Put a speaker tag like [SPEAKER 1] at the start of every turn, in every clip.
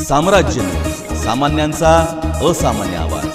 [SPEAKER 1] साम्राज्य न्यूज, सामान्यांचा असामान्य आवाज।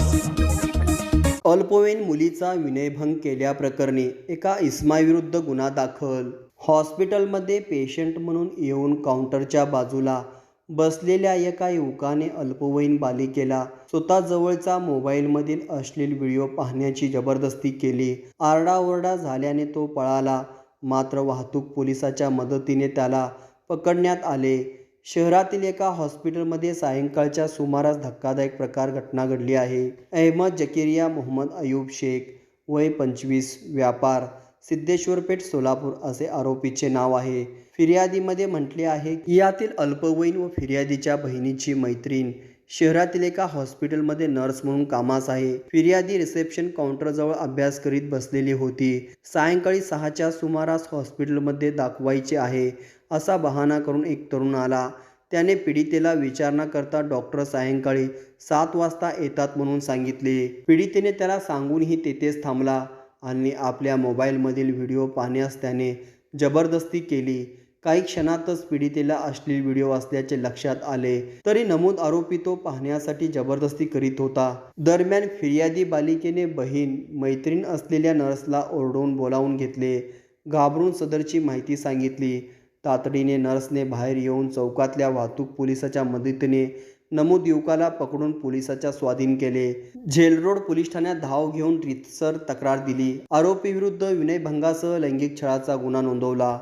[SPEAKER 2] अल्पवयीन मुलीचा विनयभंग केल्याप्रकरणी एका इस्माविरुद्ध गुन्हा दाखल। हॉस्पिटलमध्ये पेशंट म्हणून येऊन काउंटरच्या बाजूला बसलेल्या एका युवकाने अल्पवयीन बालिकेला स्वतःजवळचा मोबाईलमधील अश्लील व्हिडिओ पाहण्याची जबरदस्ती केली। आरडाओरडा झाल्याने तो पळाला, मात्र वाहतूक पोलिसाच्या मदतीने त्याला पकडण्यात आले। शहरातील एका हॉस्पिटलमध्ये सायंकाळच्या सुमारास धक्कादायक घटना घडली आहे। अहमद जकिरिया मोहम्मद अयूब शेख, वय 25, व्यापार, सिद्धेश्वरपेठ, सोलापूर असे आरोपीचे नाव आहे। फिर्यादीमध्ये म्हटले आहे की यातील अल्पवयीन व फिर्यादीच्या बहिणीची मैत्रीण शहरातील एका हॉस्पिटलमध्ये नर्स म्हणून कामास आहे। फिर्यादी रिसेप्शन काउंटरजवळ अभ्यास करीत बसलेली होती। सायंकाळी 6च्या सुमारास हॉस्पिटलमध्ये दाखवायचे आहे असा बहाणा करून एक तरुण आला। त्याने पीडितेला विचारणा करता डॉक्टर सायंकाळी 7 वाजता येतात म्हणून सांगितले। पीडितेने त्याला सांगूनही तेथेच थांबला आणि आपल्या मोबाईलमधील व्हिडिओ पाहण्यास त्याने जबरदस्ती केली। काही क्षणातच पीडितेला अश्लील व्हिडिओ असल्याचे लक्षात आले, तरी नमूद आरोपी तो पाहण्यासाठी जबरदस्ती करीत होता। दरम्यान फिर्यादी बालिकेने बहीण, मैत्रीण असलेल्या नर्सला ओरडून बोलावून घेतले। घाबरून सदरची माहिती सांगितली। तातडीने नर्सने बाहेर येऊन चौकातल्या वाहतूक पोलिसाच्या मदतीने नमूद युवकाला पकडून पोलिसाच्या स्वाधीन केले। झेलरोड पोलीस ठाण्यात धाव घेऊन रीतसर तक्रार दिली। आरोपीविरुद्ध विनयभंगासह लैंगिक छळाचा गुन्हा नोंदवला।